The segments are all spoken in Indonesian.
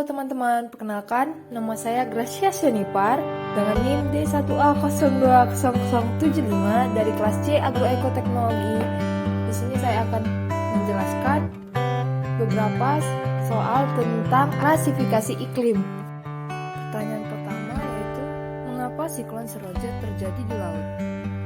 teman-teman, perkenalkan nama saya Gracia Senipar dengan NIM D12020075 dari kelas C Agroekoteknologi. Di sini saya akan menjelaskan beberapa soal tentang klasifikasi iklim. Pertanyaan pertama yaitu, mengapa siklon seroja terjadi di laut?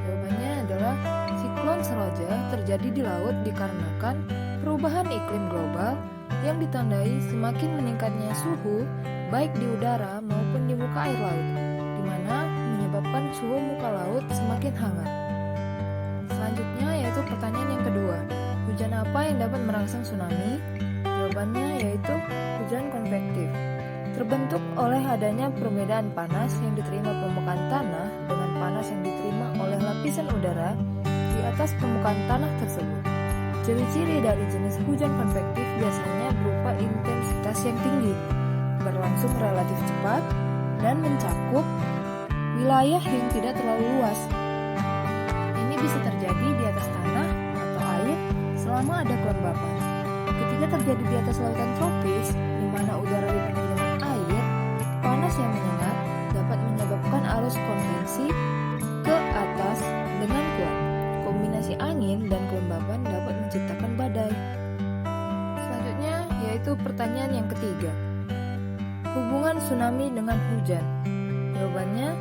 Jawabannya adalah siklon seroja terjadi di laut dikarenakan perubahan iklim global yang ditandai semakin meningkatnya suhu baik di udara maupun di muka air laut, di mana menyebabkan suhu muka laut semakin hangat. Selanjutnya yaitu pertanyaan yang kedua, hujan apa yang dapat merangsang tsunami? Jawabannya yaitu hujan konvektif. Terbentuk oleh adanya perbedaan panas yang diterima permukaan tanah dengan panas yang diterima oleh lapisan udara di atas permukaan tanah tersebut. Ciri-ciri dari jenis hujan konvektif biasanya berupa intensitas yang tinggi, berlangsung relatif cepat, dan mencakup wilayah yang tidak terlalu luas. Ini bisa terjadi di atas tanah atau air selama ada kelembapan. Ketika terjadi di atas lautan tropis, di mana udara dipenuhi dengan air, panas yang menyengat dapat menyebabkan arus konveksi ke atas dengan kuat. Kombinasi angin dan kelembapan dapat menciptakan badai. Selanjutnya yaitu pertanyaan yang ketiga. Hubungan tsunami dengan hujan. Jawabannya,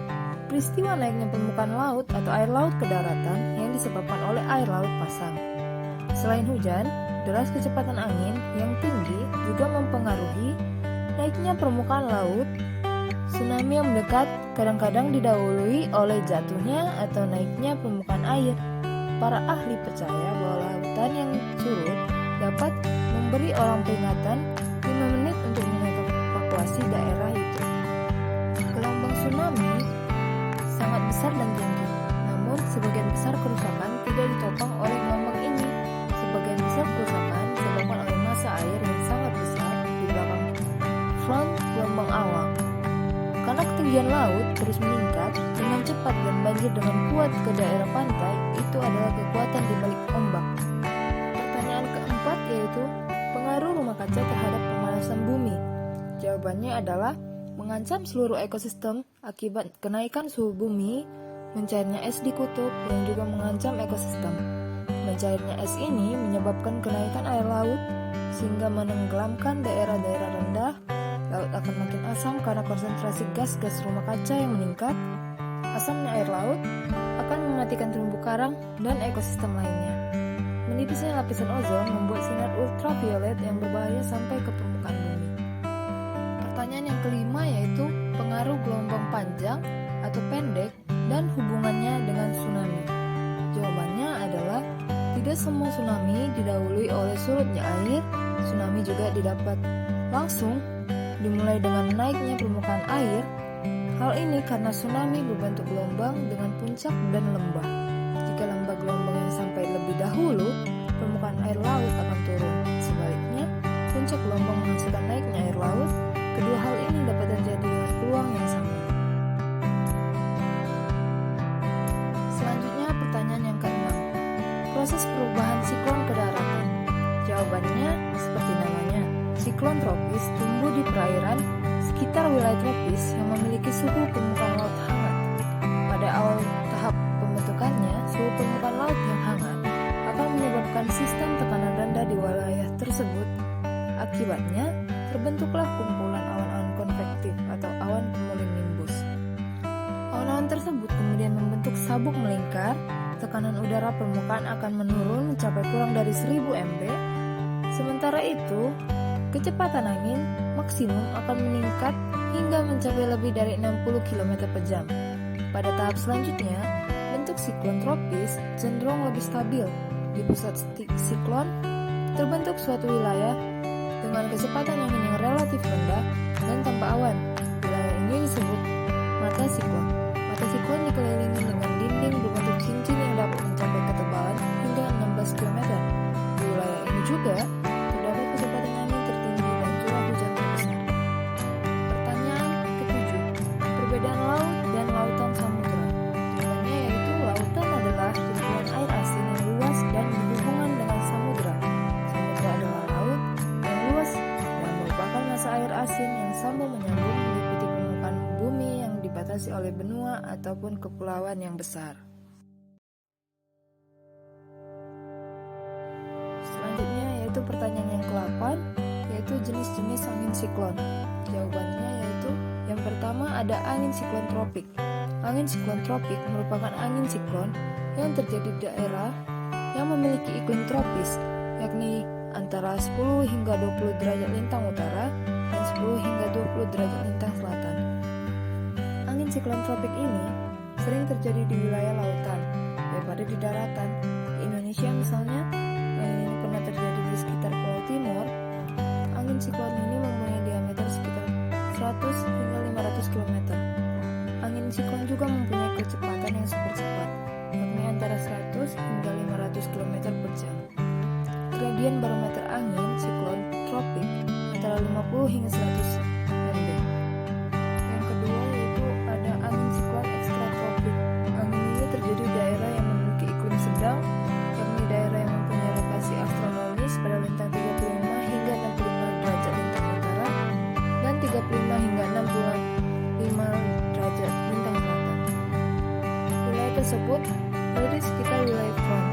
peristiwa naiknya permukaan laut atau air laut ke daratan yang disebabkan oleh air laut pasang. Selain hujan, deras kecepatan angin yang tinggi juga mempengaruhi naiknya permukaan laut. Tsunami yang mendekat kadang-kadang didahului oleh jatuhnya atau naiknya permukaan air. Para ahli percaya bahwa lautan yang surut dapat memberi orang peringatan 5 menit untuk mengevakuasi daerah itu. Gelombang tsunami sangat besar dan tinggi, namun sebagian besar kerusakan tidak ditopang oleh gelombang ini. Sebagian besar kerusakan disebabkan oleh massa air yang sangat besar di belakang front gelombang awal. Karena ketinggian laut terus meningkat dengan cepat dan banjir dengan kuat ke daerah pantai, itu adalah kekuatan di balik ombak. Pertanyaan keempat yaitu, pengaruh rumah kaca terhadap pemanasan bumi. Jawabannya adalah mengancam seluruh ekosistem akibat kenaikan suhu bumi, mencairnya es di kutub yang juga mengancam ekosistem. Mencairnya es ini menyebabkan kenaikan air laut sehingga menenggelamkan daerah-daerah rendah. Laut akan makin asam karena konsentrasi gas-gas rumah kaca yang meningkat. Asamnya air laut akan mematikan terumbu karang dan ekosistem lainnya. Menipisnya lapisan ozon membuat sinar ultraviolet yang berbahaya sampai ke permukaan bumi. Pertanyaan yang kelima yaitu pengaruh gelombang panjang atau pendek dan hubungannya dengan tsunami. Jawabannya adalah tidak semua tsunami didahului oleh surutnya air. Tsunami juga didapat langsung dimulai dengan naiknya permukaan air. Hal ini karena tsunami berbentuk gelombang dengan puncak dan lembah. Jika lembah gelombang yang sampai lebih dahulu, permukaan air laut akan turun. Sebaliknya, puncak gelombang menghasilkan naiknya air laut. Kedua hal ini dapat terjadi dengan peluang yang sama. Selanjutnya pertanyaan yang keenam. Proses perubahan siklon ke daratan. Jawabannya seperti namanya. Siklon tropis tumbuh di perairan sekitar wilayah tropis yang memiliki suhu permukaan laut hangat. Pada awal tahap pembentukannya, suhu permukaan laut yang hangat akan menyebabkan sistem tekanan rendah di wilayah tersebut. Akibatnya, terbentuklah kumpulan awan-awan konvektif atau awan cumulonimbus. Awan-awan tersebut kemudian membentuk sabuk melingkar. Tekanan udara permukaan akan menurun mencapai kurang dari 1000 mb. Sementara itu, kecepatan angin maksimum akan meningkat hingga mencapai lebih dari 60 km per jam. Pada tahap selanjutnya, bentuk siklon tropis cenderung lebih stabil. Di pusat siklon, terbentuk suatu wilayah dengan kecepatan angin yang relatif rendah dan tanpa awan. Wilayah ini disebut mata siklon. Mata siklon dikelilingi dengan dinding berbentuk cincin yang dapat mencapai ketebalan hingga 16 km. Di wilayah ini juga terdapat kecepatan angin tertinggi dan curah hujan terbesar. Pertanyaan ketujuh, perbedaan laut dan lautan samudra. Jawabannya yaitu lautan adalah kumpulan air asin yang luas dan berhubungan dengan samudra. Samudra adalah laut yang luas dan merupakan massa air angin yang sambung menyambung meliputi permukaan bumi yang dibatasi oleh benua ataupun kepulauan yang besar. Selanjutnya yaitu pertanyaan yang ke-8, yaitu jenis-jenis angin siklon. Jawabannya yaitu yang pertama ada angin siklon tropik. Angin siklon tropik merupakan angin siklon yang terjadi di daerah yang memiliki iklim tropis, yakni antara 10 hingga 20 derajat lintang utara dan 10 hingga 20 derajat lintang selatan. Angin siklon tropik ini sering terjadi di wilayah lautan daripada di daratan. Di Indonesia misalnya, angin ini pernah terjadi di sekitar Pulau Timur. Angin siklon ini mempunyai diameter sekitar 100 hingga 500 km. Angin siklon juga mempunyai kecepatan yang super cepat, yakni antara 100 hingga 500 km per jam. Gradien barometer angin siklon tropik antara 50 hingga 100 mb. Yang kedua yaitu ada angin siklon ekstratropik. Angin ini terjadi di daerah yang memiliki iklim sedang, yakni daerah yang mempunyai lokasi astronomis pada lintang 35 hingga 65 derajat lintang utara dan 35 hingga 65 derajat lintang selatan. Wilayah tersebut berada di sekitar wilayah front.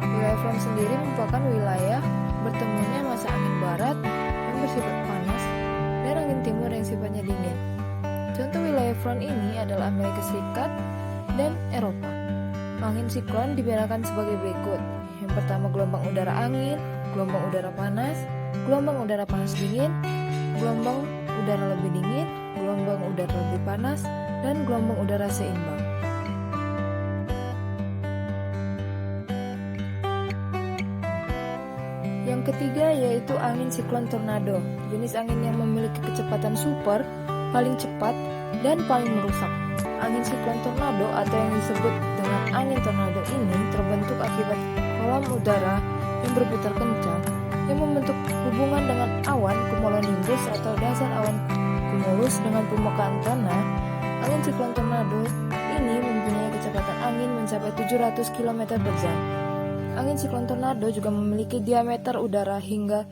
Wilayah front sendiri merupakan wilayah bertemunya masa angin barat yang bersifat panas dan angin timur yang sifatnya dingin. Contoh wilayah front ini adalah Amerika Serikat dan Eropa. Angin siklon dibedakan sebagai berikut. Yang pertama gelombang udara angin, gelombang udara panas, gelombang udara panas dingin, gelombang udara lebih dingin, gelombang udara lebih panas, dan gelombang udara seimbang. Yang ketiga yaitu angin siklon tornado. Jenis angin yang memiliki kecepatan super, paling cepat, dan paling merusak. Angin siklon tornado atau yang disebut dengan angin tornado ini terbentuk akibat kolam udara yang berputar kencang yang membentuk hubungan dengan awan cumulonimbus atau dasar awan cumulus dengan permukaan tanah. Angin siklon tornado ini mempunyai kecepatan angin mencapai 700 km per jam. Angin siklon tornado juga memiliki diameter udara hingga